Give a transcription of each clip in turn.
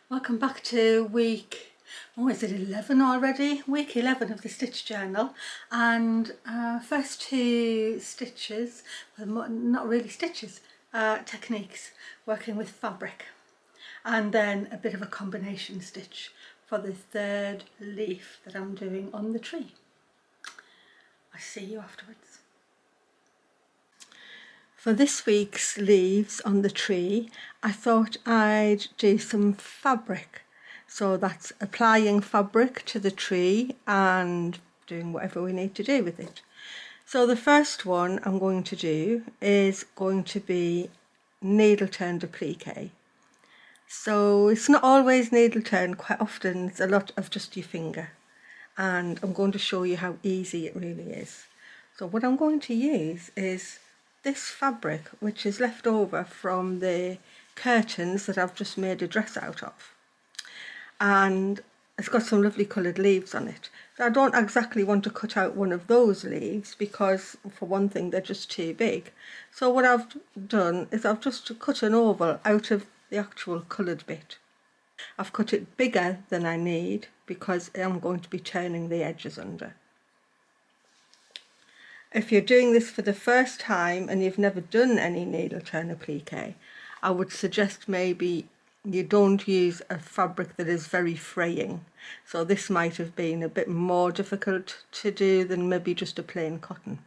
Welcome back to week, is it 11 already? Week 11 of the Stitch Journal, and first two stitches, well, not really stitches, techniques working with fabric, and then a bit of a combination stitch for the third leaf that I'm doing on the tree. I'll see you afterwards. For this week's leaves on the tree, I thought I'd do some fabric. So that's applying fabric to the tree and doing whatever we need to do with it. So the first one I'm going to do is going to be needle turned applique. So it's not always needle turned, quite often it's a lot of just your finger. And I'm going to show you how easy it really is. So what I'm going to use is this fabric, which is left over from the curtains that I've just made a dress out of, and it's got some lovely coloured leaves on it. So I don't exactly want to cut out one of those leaves because, for one thing, they're just too big. So what I've done is I've just cut an oval out of the actual coloured bit. I've cut it bigger than I need because I'm going to be turning the edges under. If you're doing this for the first time and you've never done any needle turn applique, I would suggest maybe you don't use a fabric that is very fraying. So this might have been a bit more difficult to do than maybe just a plain cotton.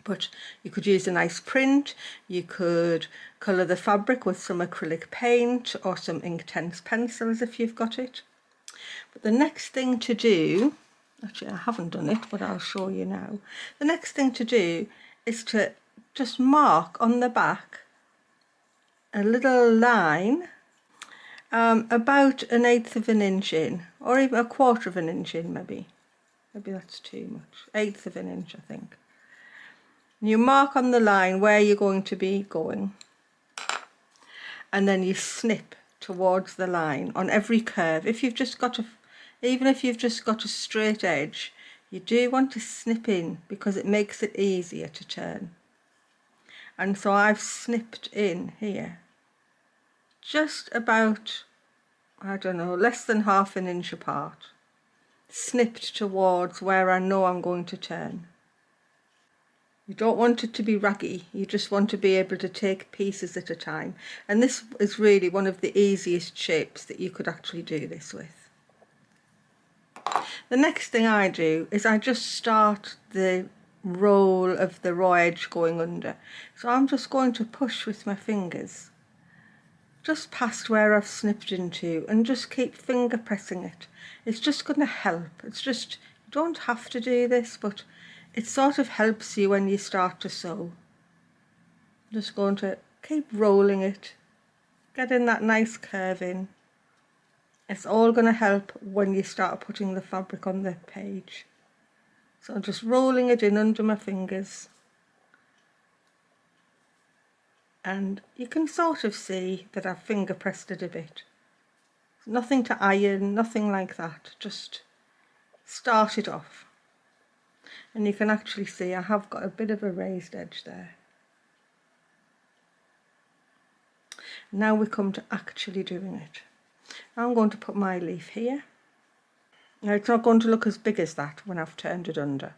But you could use a nice print, you could colour the fabric with some acrylic paint or some Inktense pencils if you've got it. But the next thing to do, actually I haven't done it, but I'll show you now. The next thing to do is to just mark on the back a little line about 1/8 of an inch in, or even 1/4 of an inch in maybe. Maybe that's too much. 1/8 of an inch, I think. You mark on the line where you're going to be going, and then you snip towards the line on every curve. If you've just got even if you've just got a straight edge, you do want to snip in because it makes it easier to turn. And so I've snipped in here, just about, I don't know, less than 1/2 inch apart, snipped towards where I know I'm going to turn. You don't want it to be raggy, you just want to be able to take pieces at a time. And this is really one of the easiest shapes that you could actually do this with. The next thing I do is I just start the roll of the raw edge going under. So I'm just going to push with my fingers just past where I've snipped into and just keep finger pressing it. It's just going to help. It's just, you don't have to do this, but it sort of helps you when you start to sew. I'm just going to keep rolling it, getting that nice curve in. It's all going to help when you start putting the fabric on the page. So I'm just rolling it in under my fingers. And you can sort of see that I've finger pressed it a bit. Nothing to iron, nothing like that, just start it off. And you can actually see I have got a bit of a raised edge there. Now we come to actually doing it. I'm going to put my leaf here. Now it's not going to look as big as that when I've turned it under.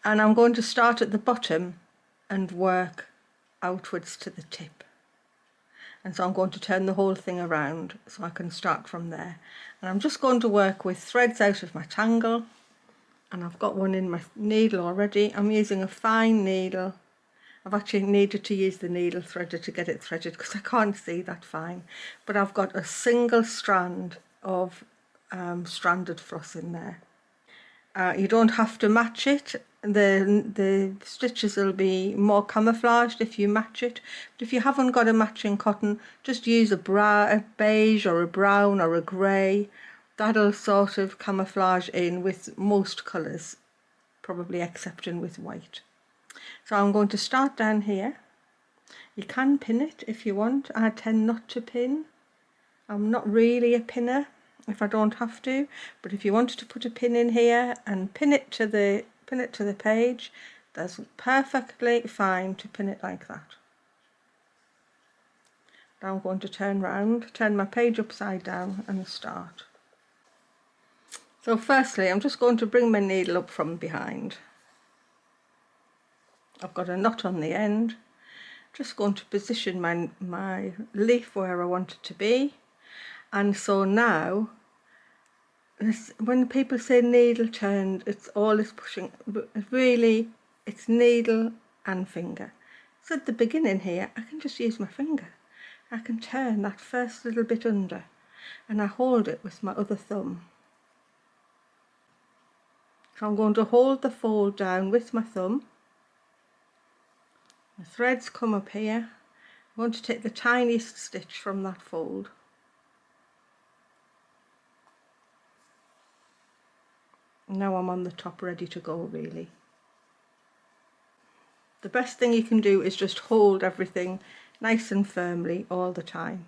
And I'm going to start at the bottom and work outwards to the tip. And so I'm going to turn the whole thing around so I can start from there. And I'm just going to work with threads out of my tangle. And I've got one in my needle already. I'm using a fine needle. I've actually needed to use the needle threader to get it threaded because I can't see that fine. But I've got a single strand of stranded floss in there. You don't have to match it. The stitches will be more camouflaged if you match it. But if you haven't got a matching cotton, just use a beige or a brown or a grey. That'll sort of camouflage in with most colours, probably excepting with white. So I'm going to start down here. You can pin it if you want. I tend not to pin. I'm not really a pinner if I don't have to, but if you wanted to put a pin in here and pin it to the page, that's perfectly fine to pin it like that. Now I'm going to turn round, turn my page upside down and start. So firstly, I'm just going to bring my needle up from behind. I've got a knot on the end. Just going to position my leaf where I want it to be. And so now, when people say needle turned, it's always pushing, but really it's needle and finger. So at the beginning here, I can just use my finger. I can turn that first little bit under and I hold it with my other thumb. So I'm going to hold the fold down with my thumb. The threads come up here. I'm going to take the tiniest stitch from that fold. Now I'm on the top, ready to go really. The best thing you can do is just hold everything nice and firmly all the time.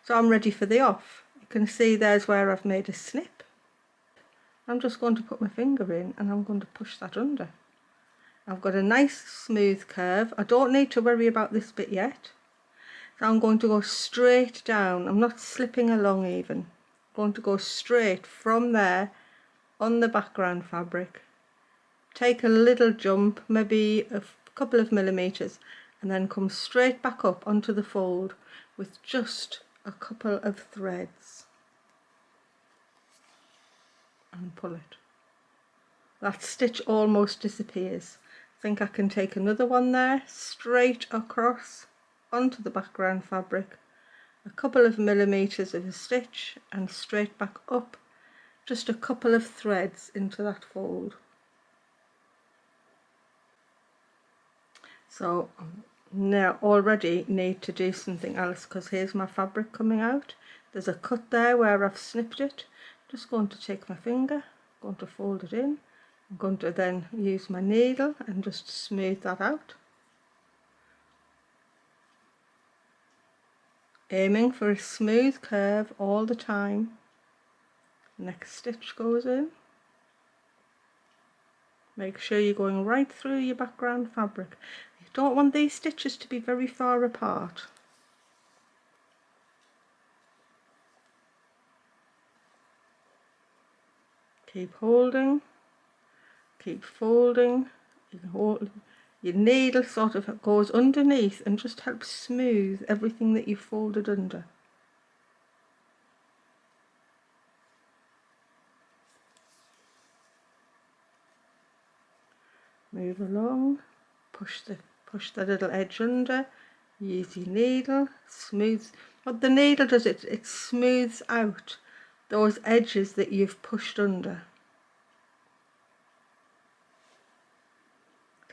So I'm ready for the off. You can see there's where I've made a snip. I'm just going to put my finger in and I'm going to push that under. I've got a nice smooth curve. I don't need to worry about this bit yet. So I'm going to go straight down. I'm not slipping along even. I'm going to go straight from there on the background fabric. Take a little jump, maybe a couple of millimeters, and then come straight back up onto the fold with just a couple of threads and pull it. That stitch almost disappears. I think I can take another one there, straight across onto the background fabric, a couple of millimeters of a stitch and straight back up, just a couple of threads into that fold. So now already need to do something else, because here's my fabric coming out. There's a cut there where I've snipped it. Just going to take my finger, going to fold it in. I'm going to then use my needle and just smooth that out. Aiming for a smooth curve all the time. Next stitch goes in. Make sure you're going right through your background fabric. You don't want these stitches to be very far apart. Keep holding, keep folding. You can hold, your needle sort of goes underneath and just helps smooth everything that you've folded under. Move along, push the little edge under, use your needle, smooth. What the needle does, it smooths out those edges that you've pushed under.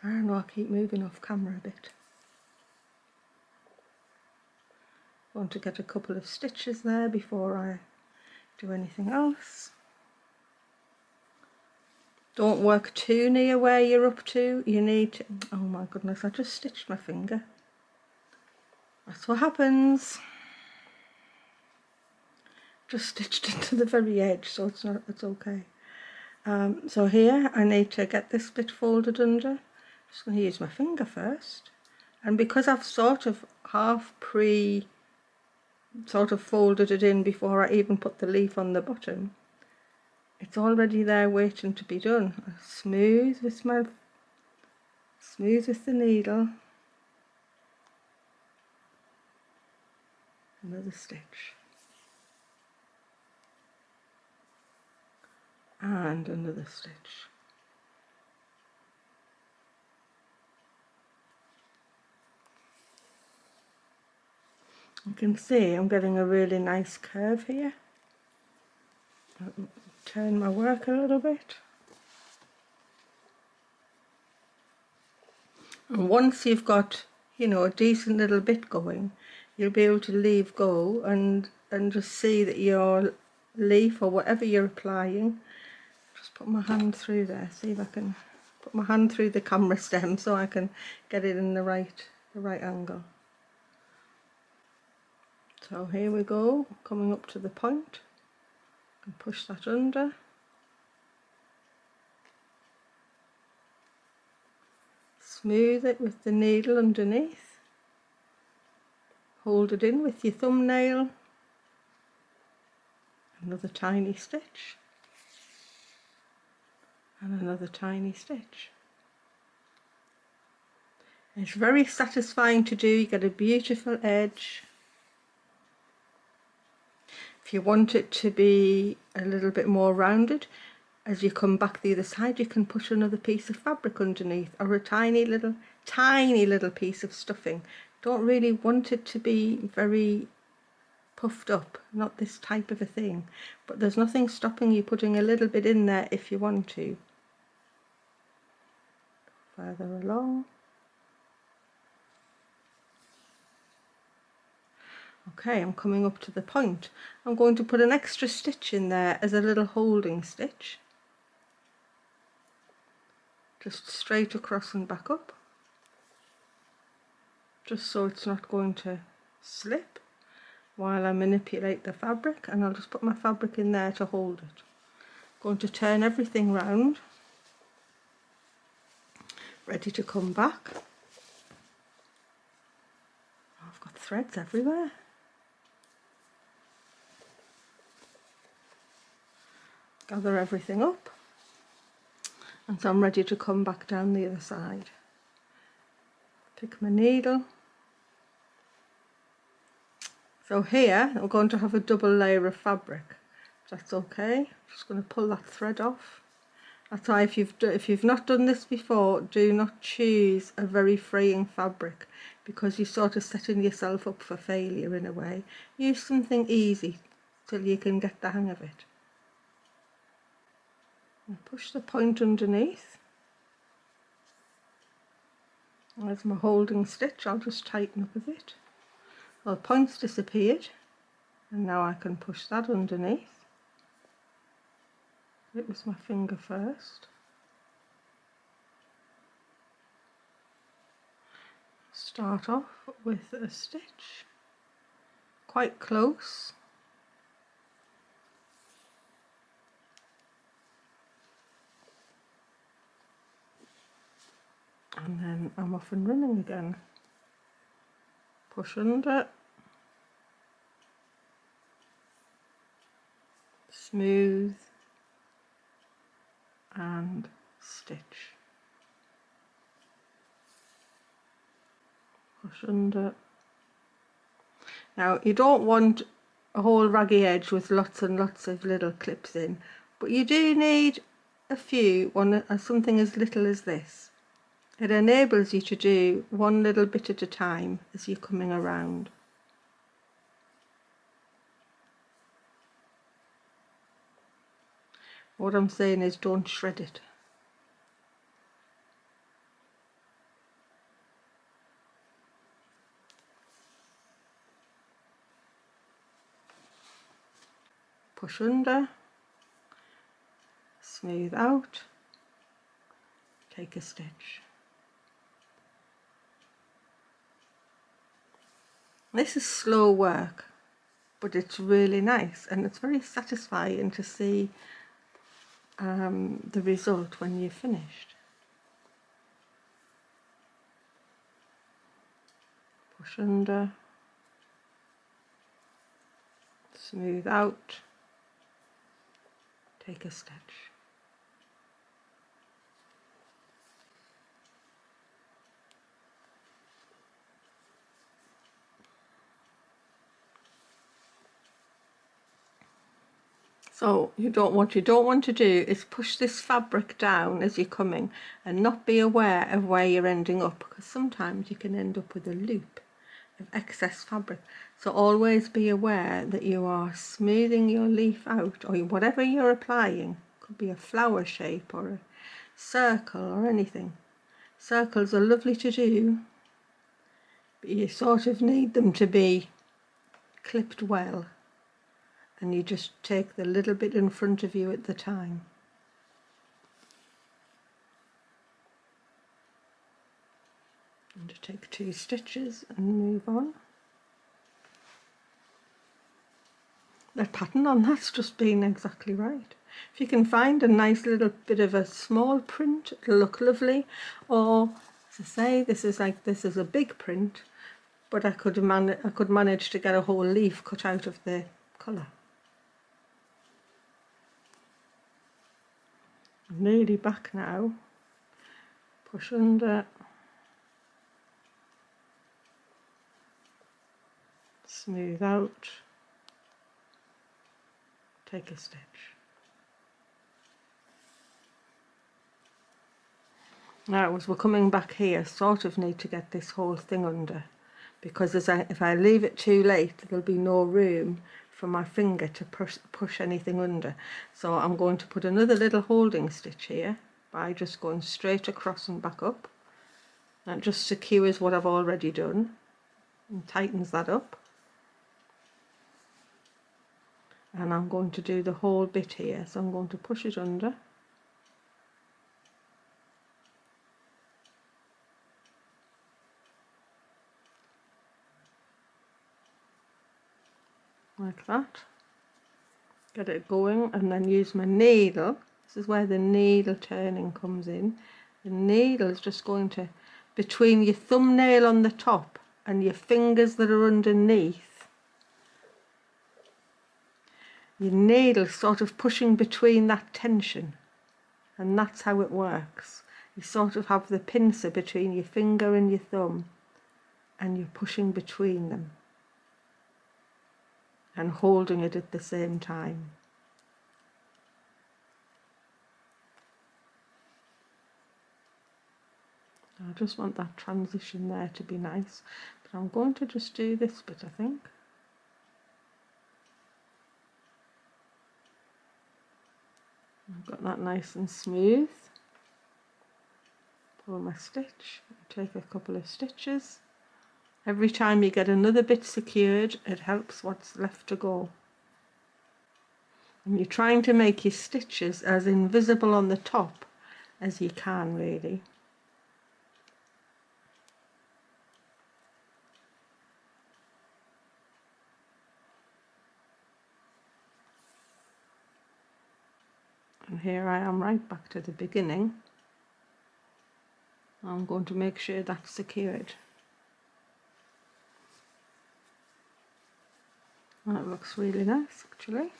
I don't know, I keep moving off camera a bit. Want to get a couple of stitches there before I do anything else. Don't work too near where you're up to. You need to, oh my goodness, I just stitched my finger. That's what happens. Just stitched it to the very edge, so it's okay. So here I need to get this bit folded under. I'm just going to use my finger first, and because I've sort of folded it in before I even put the leaf on the bottom, it's already there waiting to be done. Smooth with the needle. Another stitch. And another stitch. You can see I'm getting a really nice curve here. I'll turn my work a little bit. And once you've got, you know, a decent little bit going, you'll be able to leave go and just see that your leaf or whatever you're applying. Just put my hand through there, see if I can put my hand through the camera stem so I can get it in the right angle. So here we go, coming up to the point, and push that under. Smooth it with the needle underneath. hold it in with your thumbnail, another tiny stitch, and another tiny stitch. It's very satisfying to do. You get a beautiful edge. If you want it to be a little bit more rounded, as you come back the other side, you can put another piece of fabric underneath, or a tiny little piece of stuffing. Don't really want it to be very puffed up, not this type of a thing, but there's nothing stopping you putting a little bit in there if you want to. Further along. Okay, I'm coming up to the point. I'm going to put an extra stitch in there as a little holding stitch, just straight across and back up, just so it's not going to slip while I manipulate the fabric, and I'll just put my fabric in there to hold it. I'm going to turn everything round, ready to come back. I've got threads everywhere. Gather everything up, and so I'm ready to come back down the other side. Pick my needle. So here I'm going to have a double layer of fabric. That's okay. I'm just going to pull that thread off. That's why if you've not done this before, do not choose a very fraying fabric, because you're sort of setting yourself up for failure in a way. Use something easy till you can get the hang of it. And push the point underneath. There's my holding stitch. I'll just tighten up a bit. Well, the point's disappeared, and now I can push that underneath. It was my finger first. Start off with a stitch quite close. And then I'm off and running again. Push under, smooth, and stitch. Push under. Now you don't want a whole raggy edge with lots and lots of little clips in, but you do need a few, something as little as this. It enables you to do one little bit at a time as you're coming around. What I'm saying is, don't shred it. Push under, smooth out, take a stitch. This is slow work, but it's really nice, and it's very satisfying to see the result when you're finished. Push under, smooth out, take a stitch. So what you don't want to do is push this fabric down as you're coming and not be aware of where you're ending up, because sometimes you can end up with a loop of excess fabric. So always be aware that you are smoothing your leaf out, or whatever you're applying. Could be a flower shape or a circle or anything. Circles are lovely to do, but you sort of need them to be clipped well, and you just take the little bit in front of you at the time. And to take 2 stitches and move on. The pattern on that's just been exactly right. If you can find a nice little bit of a small print, it'll look lovely. Or, as I say, this is a big print, but I could manage to get a whole leaf cut out of the colour. I'm nearly back now. Push under, smooth out, take a stitch. Now as we're coming back here, sort of need to get this whole thing under, because if I leave it too late, there'll be no room for my finger to push anything under. So I'm going to put another little holding stitch here by just going straight across and back up. That just secures what I've already done and tightens that up. And I'm going to do the whole bit here, so I'm going to push it under. Like that. Get it going, and then use my needle. This is where the needle turning comes in. The needle is just going to, between your thumbnail on the top and your fingers that are underneath, your needle sort of pushing between that tension, and that's how it works. You sort of have the pincer between your finger and your thumb, and you're pushing between them and holding it at the same time. I just want that transition there to be nice, but I'm going to just do this bit, I think. I've got that nice and smooth. Pull my stitch, take a couple of stitches. Every time you get another bit secured, it helps what's left to go. And you're trying to make your stitches as invisible on the top as you can, really. And here I am right back to the beginning. I'm going to make sure that's secured. That looks really nice, actually.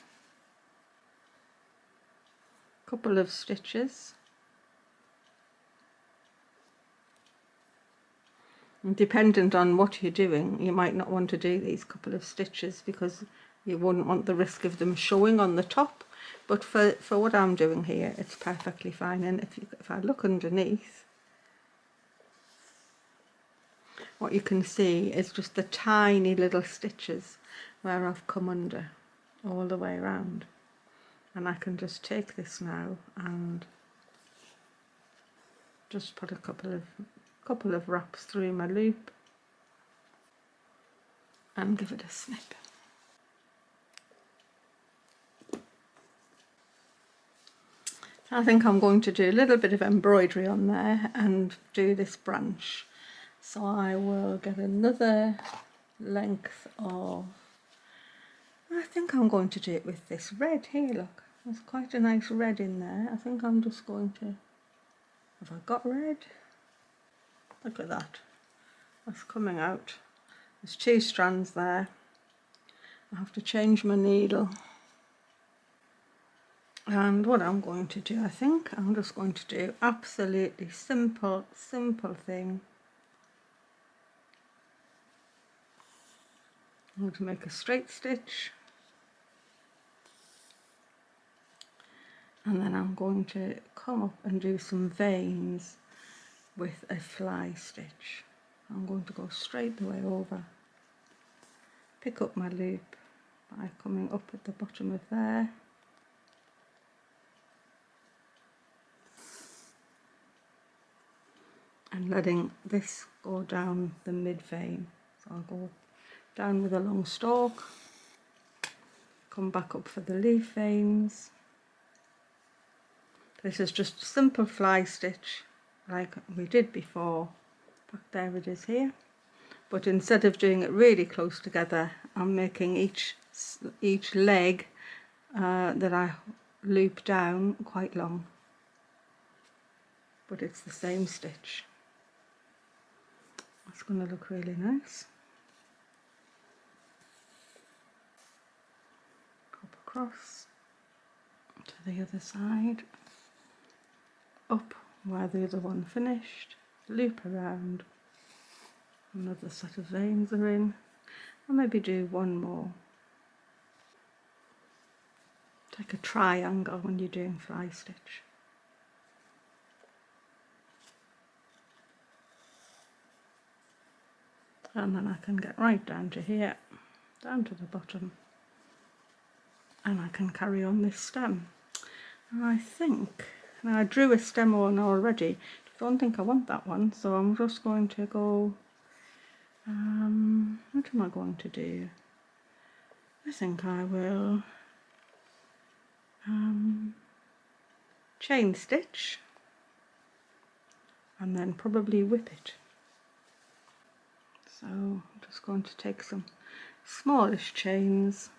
Couple of stitches. And dependent on what you're doing, you might not want to do these couple of stitches because you wouldn't want the risk of them showing on the top. But for what I'm doing here, it's perfectly fine. And if I look underneath, what you can see is just the tiny little stitches where I've come under all the way around. And I can just take this now and just put a couple of wraps through my loop and give it a snip. I think I'm going to do a little bit of embroidery on there and do this branch. So I will get another length of, I think I'm going to do it with this red here, look. There's quite a nice red in there. I think I'm just going to, have I got red? Look at that. That's coming out. There's 2 strands there. I have to change my needle. And what I'm going to do, I think, I'm just going to do absolutely simple thing. I'm going to make a straight stitch. And then I'm going to come up and do some veins with a fly stitch. I'm going to go straight the way over, pick up my loop by coming up at the bottom of there, and letting this go down the mid vein. So I'll go down with a long stalk, come back up for the leaf veins. This is just a simple fly stitch like we did before. Back there it is here. But instead of doing it really close together, I'm making each leg that I loop down quite long. But it's the same stitch. That's going to look really nice. across to the other side, up where the other one finished, loop around, another set of veins are in, and maybe do one more. Take a triangle when you're doing fly stitch. And then I can get right down to here, down to the bottom, and I can carry on this stem. And I think, now I drew a stem on already, don't think I want that one, so I'm just going to go, what am I going to do? I think I will chain stitch and then probably whip it. So I'm just going to take some smallish chains.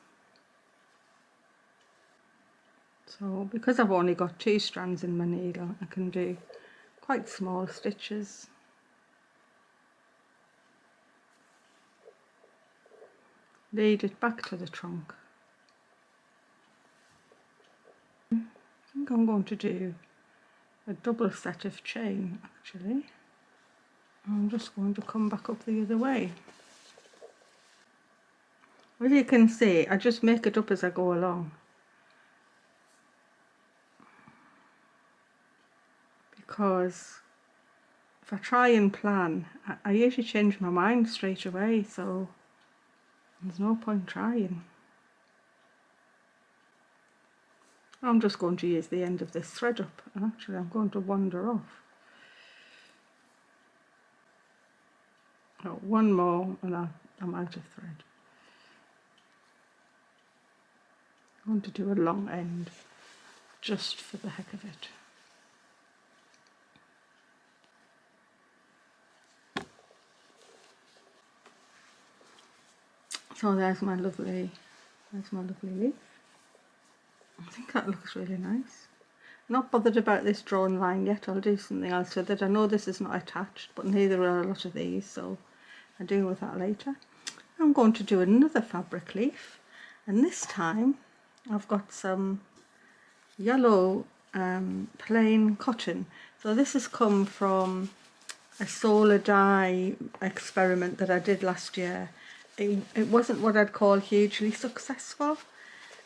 So because I've only got 2 strands in my needle, I can do quite small stitches. Lead it back to the trunk. I think I'm going to do a double set of chain actually. I'm just going to come back up the other way. As you can see, I just make it up as I go along. Because if I try and plan, I usually change my mind straight away, so there's no point trying. I'm just going to use the end of this thread up, and actually I'm going to wander off. Oh, one more and I'm out of thread. I want to do a long end just for the heck of it. So there's my lovely leaf. I think that looks really nice. I'm not bothered about this drawn line yet. I'll do something else with it. I know this is not attached, but neither are a lot of these, so I'll deal with that later. I'm going to do another fabric leaf, and this time I've got some yellow plain cotton. So this has come from a solar dye experiment that I did last year. It wasn't what I'd call hugely successful.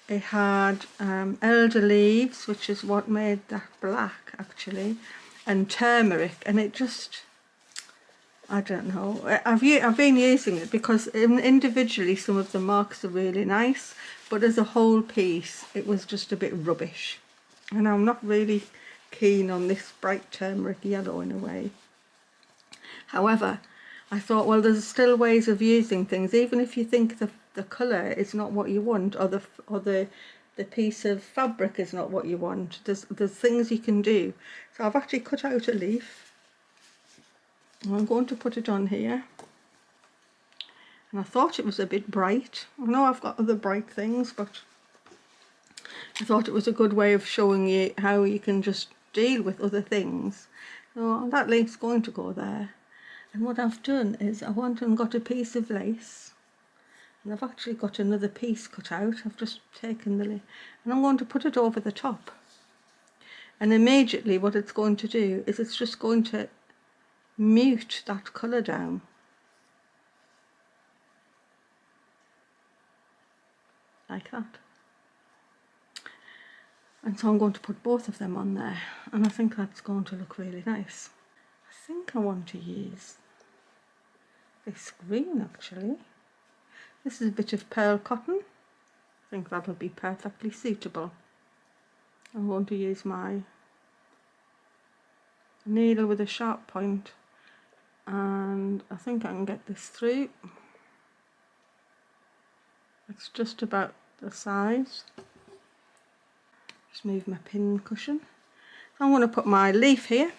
It had elder leaves, which is what made that black actually, and turmeric, and it just, I don't know. I've been using it because individually some of the marks are really nice, but as a whole piece it was just a bit rubbish. And I'm not really keen on this bright turmeric yellow in a way. However, I thought, well, there's still ways of using things, even if you think the colour is not what you want, or the piece of fabric is not what you want. There's things you can do. So I've actually cut out a leaf. I'm going to put it on here. And I thought it was a bit bright. I know I've got other bright things, but I thought it was a good way of showing you how you can just deal with other things. So that leaf's going to go there. And what I've done is I went and got a piece of lace, and I've actually got another piece cut out. I've just taken the lace and I'm going to put it over the top. And immediately what it's going to do is it's just going to mute that colour down. Like that. And so I'm going to put both of them on there, and I think that's going to look really nice. I think I want to use this green actually. This is a bit of pearl cotton. I think that'll be perfectly suitable. I'm going to use my needle with a sharp point, and I think I can get this through. It's just about the size. Just move my pin cushion. So I'm going to put my leaf here.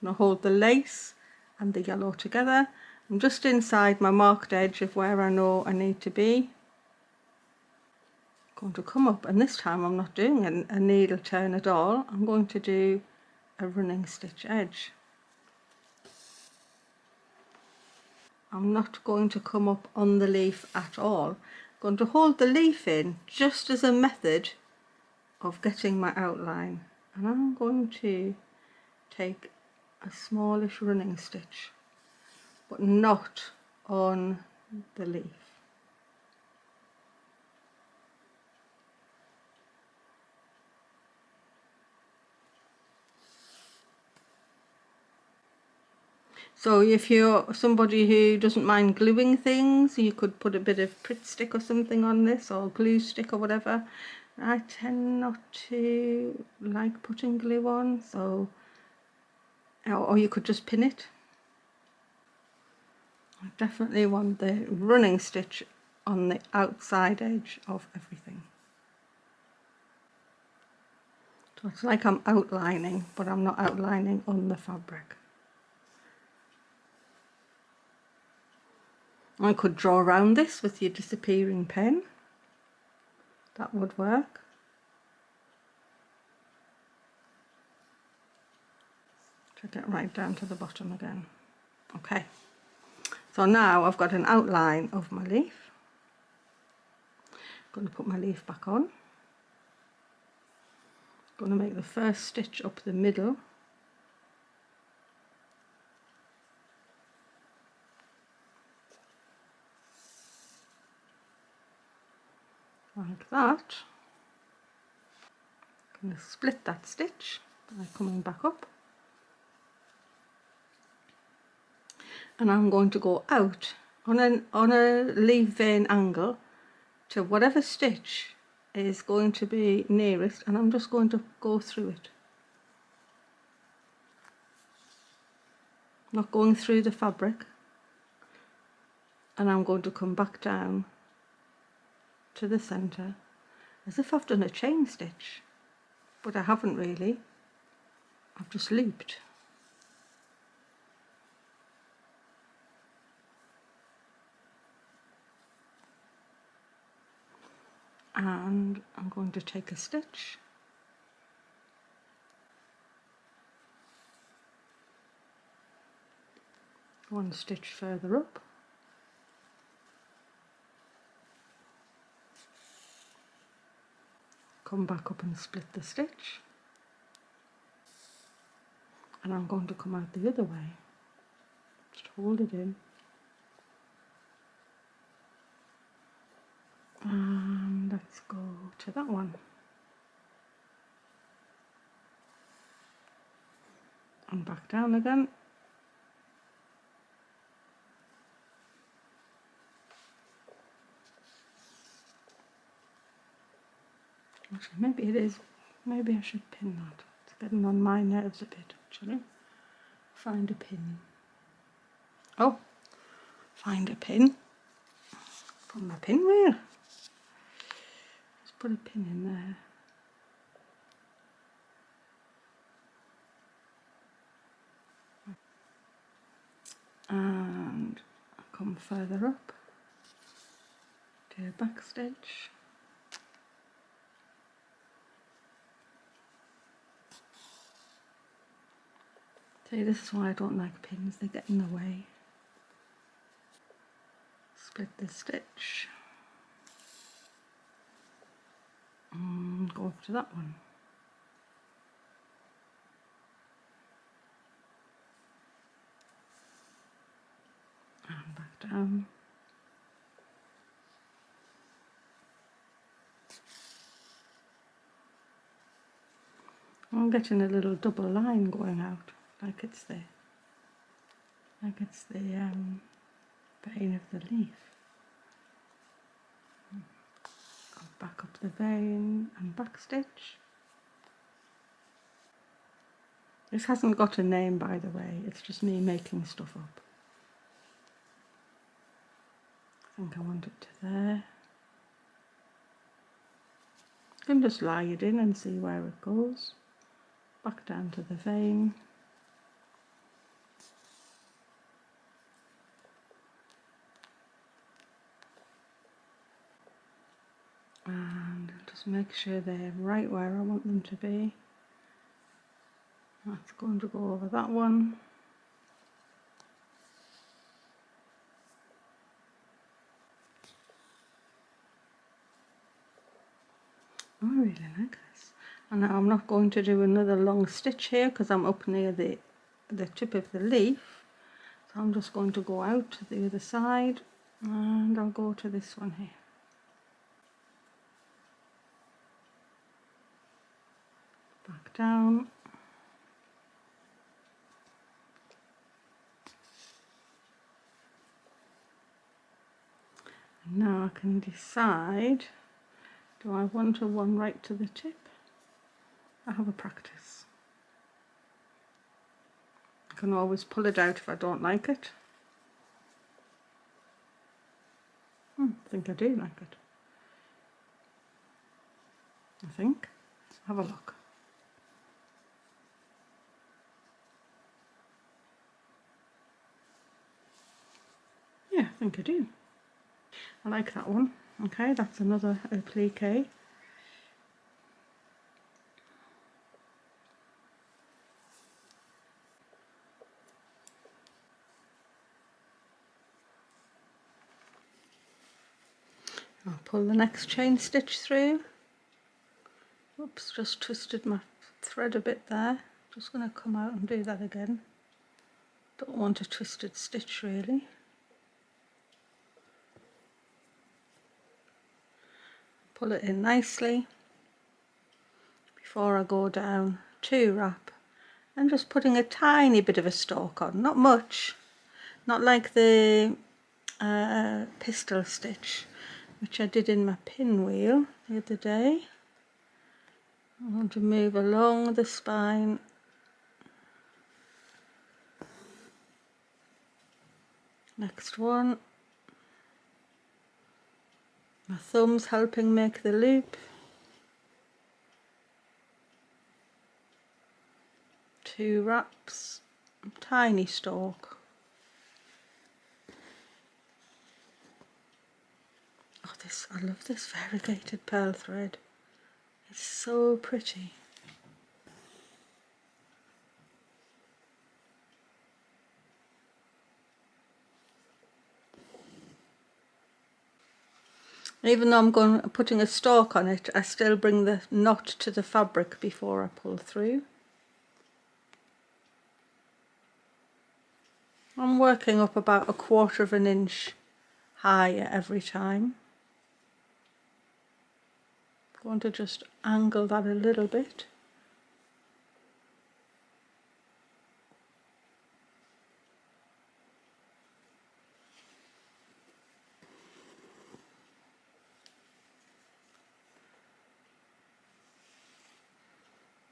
I'm going to hold the lace and the yellow together. I'm just inside my marked edge of where I know I need to be. I'm going to come up, and this time I'm not doing a needle turn at all. I'm going to do a running stitch edge. I'm not going to come up on the leaf at all. Going to hold the leaf in just as a method of getting my outline, and I'm going to take a smallish running stitch, but not on the leaf. So if you're somebody who doesn't mind gluing things, you could put a bit of Pritt stick or something on this, or glue stick or whatever. I tend not to like putting glue on, so or you could just pin it. I definitely want the running stitch on the outside edge of everything. So it's like I'm outlining, but I'm not outlining on the fabric. I could draw around this with your disappearing pen. That would work. To get right down to the bottom again. Okay, so now I've got an outline of my leaf. I'm going to put my leaf back on. I'm going to make the first stitch up the middle. Like that. I'm going to split that stitch by coming back up. And I'm going to go out on a leaf vein angle to whatever stitch is going to be nearest, and I'm just going to go through it. Not going through the fabric, and I'm going to come back down to the centre as if I've done a chain stitch, but I haven't really. I've just looped. And I'm going to take a stitch, one stitch further up, come back up and split the stitch, and I'm going to come out the other way, just hold it in, and let's go to that one, and back down again. Actually, maybe it is, maybe I should pin that. It's getting on my nerves a bit, actually. Find a pin. Oh, find a pin. Put my pinwheel. Just put a pin in there. And I'll come further up, do a back stitch. See, this is why I don't like pins, they get in the way. Split the stitch. And go up to that one. And back down. I'm getting a little double line going out, like it's the vein of the leaf. Go back up the vein and back stitch. This hasn't got a name, by the way, it's just me making stuff up. I think I want it to there. You can just lie it in and see where it goes. Back down to the vein. And just make sure they're right where I want them to be. That's going to go over that one. I really like this. And now I'm not going to do another long stitch here because I'm up near the tip of the leaf. So I'm just going to go out to the other side and I'll go to this one here. Back down. And now I can decide, do I want a one right to the tip? I have a practice. I can always pull it out if I don't like it. I think I do like it. I think. Have a look. Yeah, I think I do. I like that one. Okay, that's another applique. I'll pull the next chain stitch through. Oops, just twisted my thread a bit there. Just going to come out and do that again. Don't want a twisted stitch really. Pull it in nicely before I go down to wrap, and just putting a tiny bit of a stalk on, not much, not like the pistol stitch which I did in my pinwheel the other day. I want to move along the spine. Next one. My thumb's helping make the loop. Two wraps, tiny stalk. Oh, I love this variegated pearl thread. It's so pretty. Even though I'm putting a stalk on it, I still bring the knot to the fabric before I pull through. I'm working up about 1/4 of an inch higher every time. I'm going to just angle that a little bit.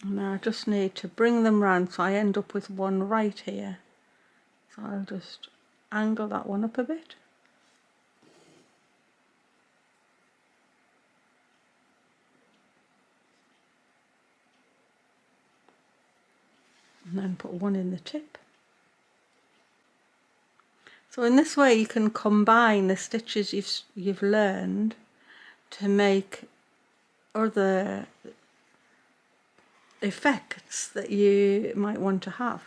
Now I just need to bring them round so I end up with one right here. So I'll just angle that one up a bit. And then put one in the tip. So in this way you can combine the stitches you've learned to make other effects that you might want to have.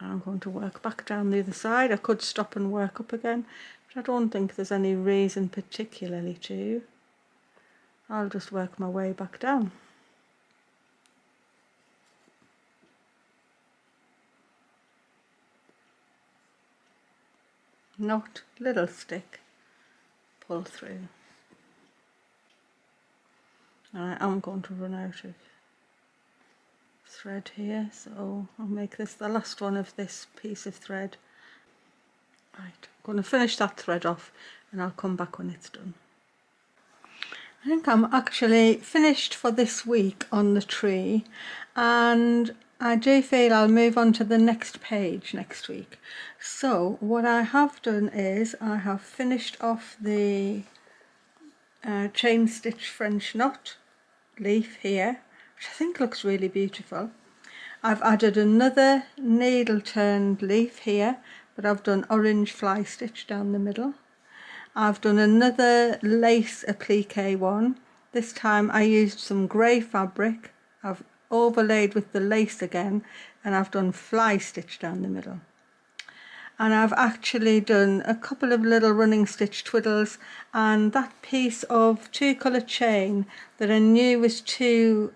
I'm going to work back down the other side. I could stop and work up again, but I don't think there's any reason particularly to. I'll just work my way back down. Knot, little stick, pull through. I am going to run out of thread here, so I'll make this the last one of this piece of thread. Right, I'm going to finish that thread off and I'll come back when it's done. I think I'm actually finished for this week on the tree, and I do feel I'll move on to the next page next week. So what I have done is I have finished off the chain stitch French knot leaf here, which I think looks really beautiful. I've added another needle turned leaf here, but I've done orange fly stitch down the middle. I've done another lace applique one. This time I used some grey fabric. I've overlaid with the lace again, and I've done fly stitch down the middle. and I've actually done a couple of little running stitch twiddles, and that piece of 2-colour chain that I knew was too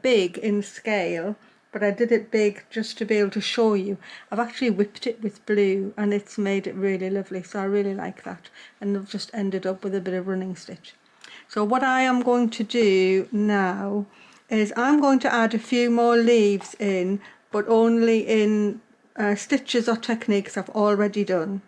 big in scale, but I did it big just to be able to show you. I've actually whipped it with blue and it's made it really lovely, so I really like that, and I've just ended up with a bit of running stitch. So what I am going to do now is I'm going to add a few more leaves in, but only in stitches or techniques I've already done.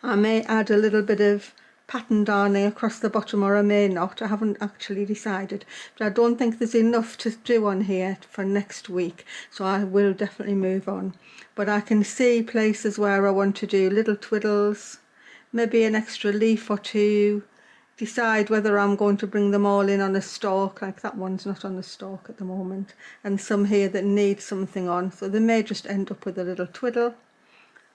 I may add a little bit of pattern darning across the bottom, or I may not. I haven't actually decided, but I don't think there's enough to do on here for next week, so I will definitely move on. But I can see places where I want to do little twiddles, maybe an extra leaf or two, decide whether I'm going to bring them all in on a stalk, like that one's not on the stalk at the moment, and some here that need something on, so they may just end up with a little twiddle.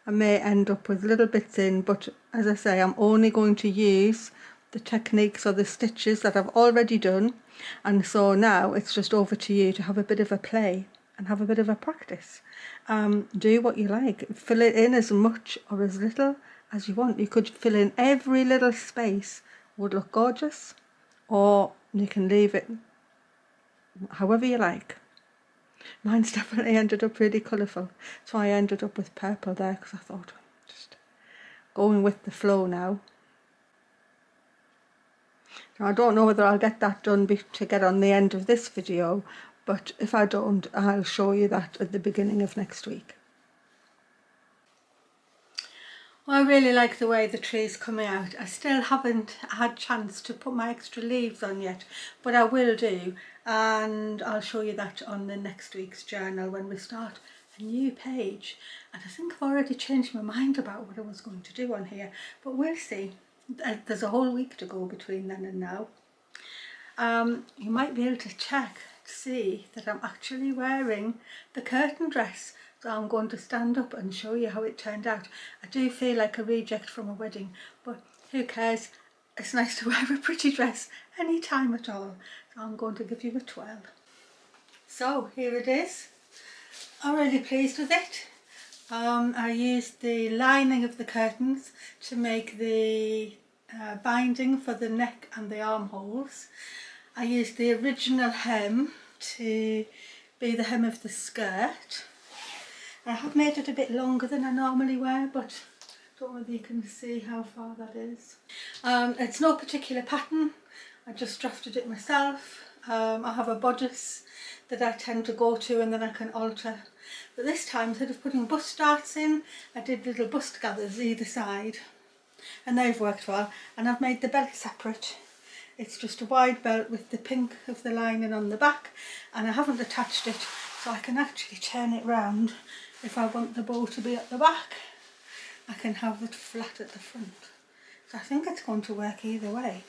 I may end up with little bits in, but as I say, I'm only going to use the techniques or the stitches that I've already done, and so now it's just over to you to have a bit of a play and have a bit of a practice. Do what you like, fill it in as much or as little as you want. You could fill in every little space, would look gorgeous, or you can leave it however you like. Mine's definitely ended up really colourful, so I ended up with purple there because I thought just going with the flow now. Now I don't know whether I'll get that done to get on the end of this video, but if I don't, I'll show you that at the beginning of next week. Well, I really like the way the tree's coming out. I still haven't had chance to put my extra leaves on yet, but I will do, and I'll show you that on the next week's journal when we start a new page. And I think I've already changed my mind about what I was going to do on here, but we'll see. There's a whole week to go between then and now. You might be able to check to see that I'm actually wearing the curtain dress. So I'm going to stand up and show you how it turned out. I do feel like a reject from a wedding, but who cares? It's nice to wear a pretty dress any time at all. So I'm going to give you a twirl. So here it is. I'm really pleased with it. I used the lining of the curtains to make the binding for the neck and the armholes. I used the original hem to be the hem of the skirt. I have made it a bit longer than I normally wear, but I don't know whether you can see how far that is. It's no particular pattern, I just drafted it myself. I have a bodice that I tend to go to and then I can alter. But this time, instead of putting bust darts in, I did little bust gathers either side, and they've worked well. And I've made the belt separate. It's just a wide belt with the pink of the lining on the back, and I haven't attached it, so I can actually turn it round. If I want the bow to be at the back, I can have it flat at the front. So I think it's going to work either way.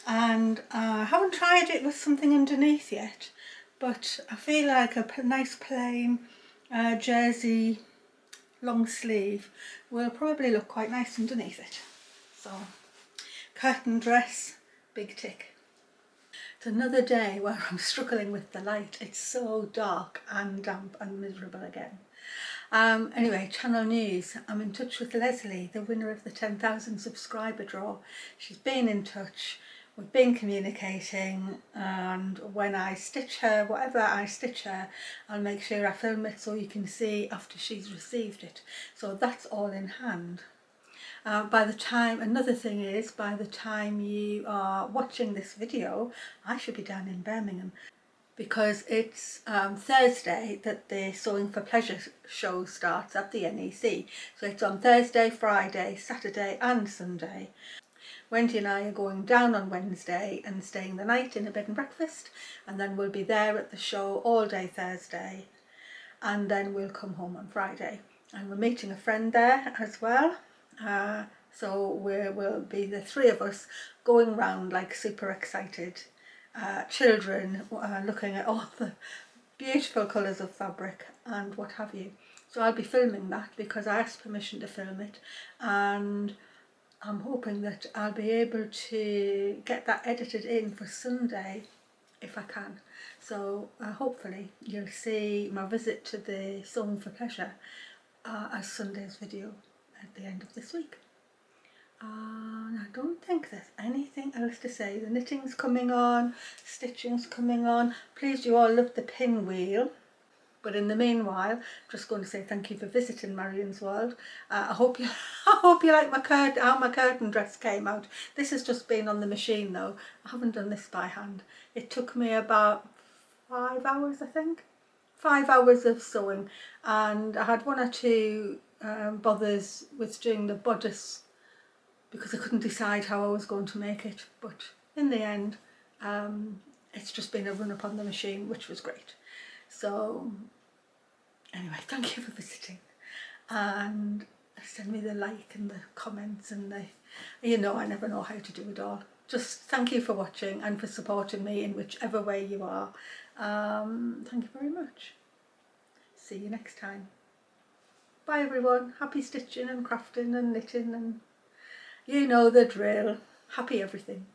And I haven't tried it with something underneath yet, but I feel like a nice plain jersey long sleeve will probably look quite nice underneath it. So, curtain dress, big tick. It's another day where I'm struggling with the light. It's so dark and damp and miserable again. Anyway, channel news. I'm in touch with Leslie, the winner of the 10,000 subscriber draw. She's been in touch, we've been communicating, and when I stitch her, whatever I stitch her, I'll make sure I film it so you can see after she's received it. So that's all in hand. Another thing is, by the time you are watching this video, I should be down in Birmingham, because it's Thursday that the Sewing for Pleasure show starts at the NEC. So it's on Thursday, Friday, Saturday and Sunday. Wendy and I are going down on Wednesday and staying the night in a bed and breakfast, and then we'll be there at the show all day Thursday, and then we'll come home on Friday. And we're meeting a friend there as well. So we'll be the three of us going round like super excited children, looking at all the beautiful colours of fabric and what have you. So I'll be filming that because I asked permission to film it, and I'm hoping that I'll be able to get that edited in for Sunday if I can. So hopefully you'll see my visit to the Sewing for Pleasure as Sunday's video at the end of this week. And I don't think there's anything else to say. The knitting's coming on, stitching's coming on. Please, you all love the pinwheel. But in the meanwhile, I'm just going to say thank you for visiting Marion's World. I hope you, I hope you like how my curtain dress came out. This has just been on the machine though. I haven't done this by hand. It took me about 5 hours, I think. 5 hours of sewing, and I had one or two bothers with doing the bodice because I couldn't decide how I was going to make it. But in the end, it's just been a run up on the machine, which was great. So anyway, thank you for visiting, and send me the like and the comments and the, you know, I never know how to do it all. Just thank you for watching and for supporting me in whichever way you are. Thank you very much. See you next time. Bye everyone. Happy stitching and crafting and knitting, and you know the drill. Happy everything.